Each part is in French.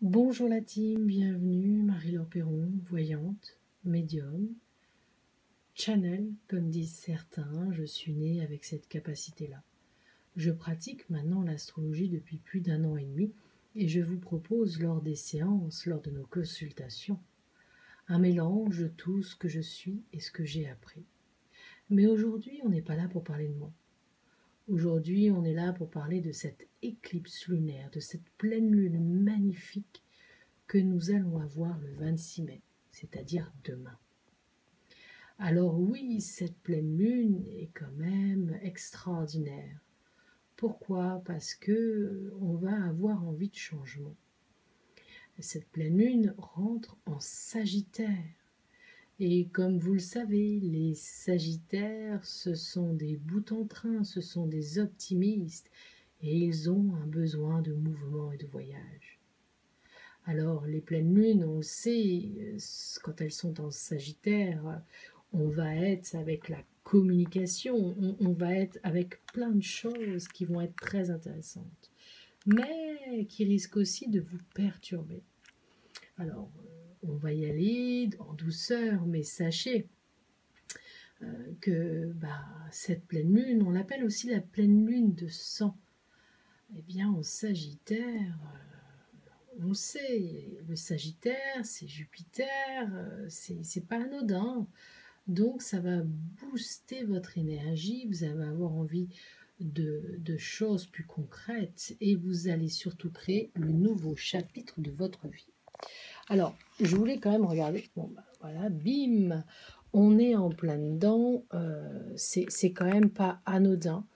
Bonjour la team, bienvenue, Marie-Laure Perron, voyante, médium, channel, comme disent certains, je suis née avec cette capacité-là. Je pratique maintenant l'astrologie depuis plus d'1 an et demi et je vous propose lors des séances, lors de nos consultations, un mélange de tout ce que je suis et ce que j'ai appris. Mais aujourd'hui, on n'est pas là pour parler de moi. Aujourd'hui, on est là pour parler de cette éclipse lunaire, de cette pleine lune magnifique que nous allons avoir le 26 mai, c'est-à-dire demain. Alors oui, cette pleine lune est quand même extraordinaire. Pourquoi? Parce que on va avoir envie de changement. Cette pleine lune rentre en Sagittaire. Et comme vous le savez, les Sagittaires, ce sont des boute-en-train, ce sont des optimistes, et ils ont un besoin de mouvement et de voyage. Alors, les pleines lunes, on le sait, quand elles sont en Sagittaire, on va être avec la communication, on va être avec plein de choses qui vont être très intéressantes, mais qui risquent aussi de vous perturber. Alors, on va y aller en douceur, mais sachez que cette pleine lune, on l'appelle aussi la pleine lune de sang. Eh bien, en Sagittaire, on sait, le Sagittaire, c'est Jupiter, c'est pas anodin. Donc, ça va booster votre énergie, vous allez avoir envie de choses plus concrètes et vous allez surtout créer le nouveau chapitre de votre vie. Alors, je voulais quand même regarder, bon, voilà, bim, on est en plein dedans, c'est quand même pas anodin.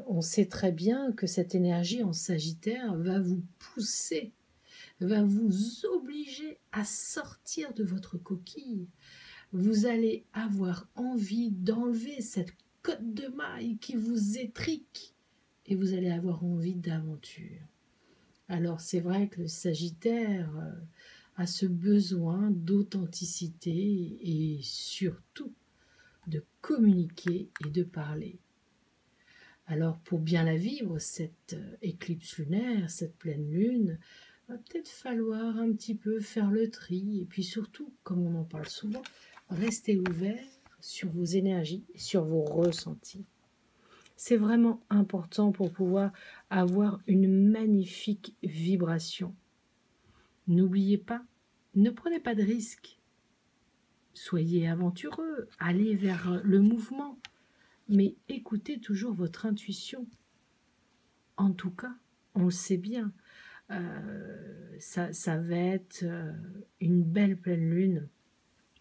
On sait très bien que cette énergie en Sagittaire va vous pousser, va vous obliger à sortir de votre coquille. Vous allez avoir envie d'enlever cette cotte de maille qui vous étrique et vous allez avoir envie d'aventure. Alors c'est vrai que le Sagittaire a ce besoin d'authenticité et surtout de communiquer et de parler. Alors pour bien la vivre, cette éclipse lunaire, cette pleine lune, va peut-être falloir un petit peu faire le tri et puis surtout, comme on en parle souvent, rester ouvert sur vos énergies et sur vos ressentis. C'est vraiment important pour pouvoir avoir une magnifique vibration. N'oubliez pas, ne prenez pas de risques. Soyez aventureux, allez vers le mouvement, mais écoutez toujours votre intuition. En tout cas, on le sait bien, ça va être une belle pleine lune.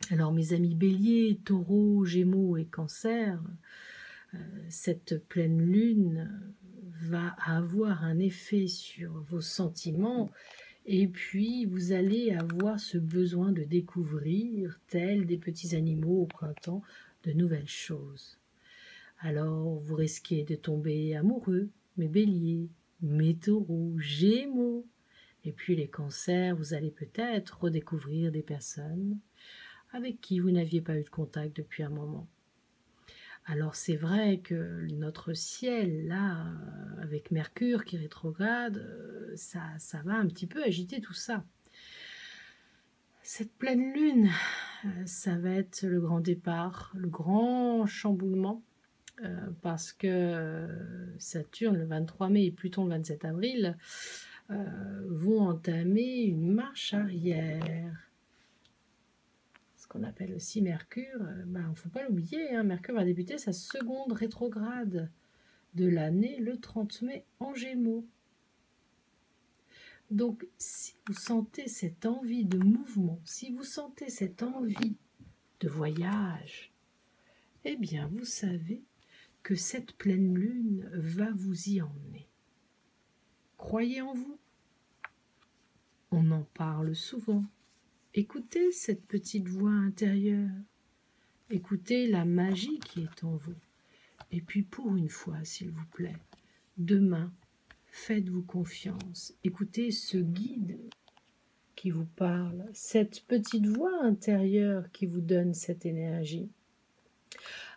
Alors mes amis Bélier, Taureau, Gémeaux et Cancer, cette pleine lune va avoir un effet sur vos sentiments et puis vous allez avoir ce besoin de découvrir, tels des petits animaux au printemps, de nouvelles choses. Alors vous risquez de tomber amoureux, mes Béliers, mes Taureaux, Gémeaux. Et puis les Cancers, vous allez peut-être redécouvrir des personnes avec qui vous n'aviez pas eu de contact depuis un moment. Alors c'est vrai que notre ciel, là, avec Mercure qui rétrograde, ça va un petit peu agiter tout ça. Cette pleine lune, ça va être le grand départ, le grand chamboulement, parce que Saturne le 23 mai et Pluton le 27 avril vont entamer une marche arrière. Ce qu'on appelle aussi Mercure, il ne faut pas l'oublier, hein, Mercure va débuter sa seconde rétrograde de l'année le 30 mai en Gémeaux. Donc si vous sentez cette envie de mouvement, si vous sentez cette envie de voyage, eh bien vous savez que cette pleine lune va vous y emmener. Croyez en vous. On en parle souvent. Écoutez cette petite voix intérieure. Écoutez la magie qui est en vous. Et puis pour une fois, s'il vous plaît, demain, faites-vous confiance. Écoutez ce guide qui vous parle, cette petite voix intérieure qui vous donne cette énergie.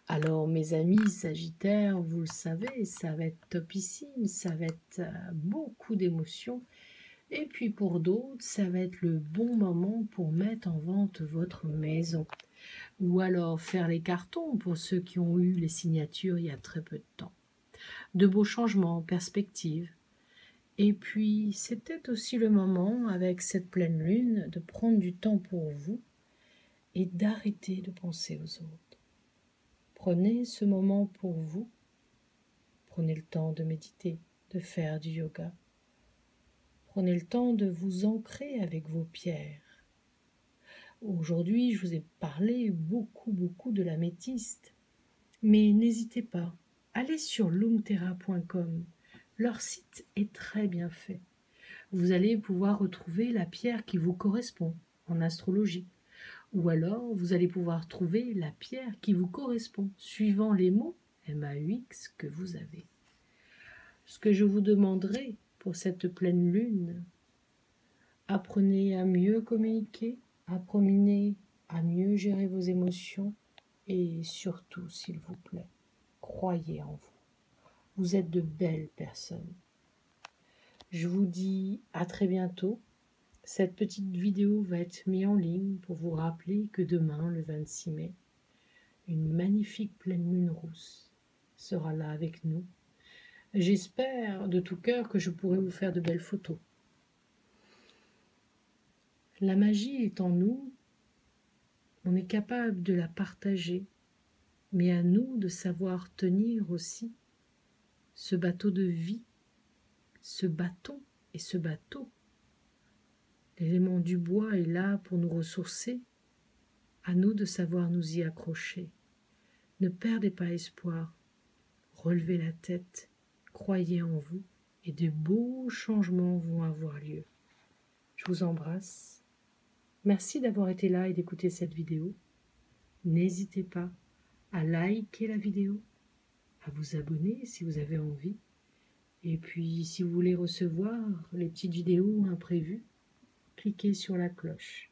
Alors mes amis Sagittaires, vous le savez, ça va être topissime, ça va être beaucoup d'émotions. Et puis pour d'autres, ça va être le bon moment pour mettre en vente votre maison. Ou alors faire les cartons pour ceux qui ont eu les signatures il y a très peu de temps. De beaux changements en perspective. Et puis, c'est peut-être aussi le moment, avec cette pleine lune, de prendre du temps pour vous et d'arrêter de penser aux autres. Prenez ce moment pour vous. Prenez le temps de méditer, de faire du yoga. Prenez le temps de vous ancrer avec vos pierres. Aujourd'hui, je vous ai parlé beaucoup de l'améthyste. Mais n'hésitez pas, allez sur lumterra.com. Leur site est très bien fait. Vous allez pouvoir retrouver la pierre qui vous correspond en astrologie. Ou alors, vous allez pouvoir trouver la pierre qui vous correspond, suivant les mots MAUX que vous avez. Ce que je vous demanderai pour cette pleine lune, apprenez à mieux communiquer, apprenez à mieux gérer vos émotions et surtout, s'il vous plaît, croyez en vous. Vous êtes de belles personnes. Je vous dis à très bientôt. Cette petite vidéo va être mise en ligne pour vous rappeler que demain, le 26 mai, une magnifique pleine lune rousse sera là avec nous. J'espère de tout cœur que je pourrai vous faire de belles photos. La magie est en nous, on est capable de la partager, mais à nous de savoir tenir aussi ce bateau de vie, ce bâton et ce bateau. L'élément du bois est là pour nous ressourcer, à nous de savoir nous y accrocher. Ne perdez pas espoir, relevez la tête, croyez en vous et de beaux changements vont avoir lieu. Je vous embrasse. Merci d'avoir été là et d'écouter cette vidéo. N'hésitez pas à liker la vidéo, à vous abonner si vous avez envie. Et puis, si vous voulez recevoir les petites vidéos imprévues, cliquez sur la cloche.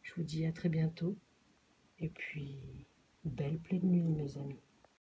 Je vous dis à très bientôt. Et puis, belle pleine lune, mes amis.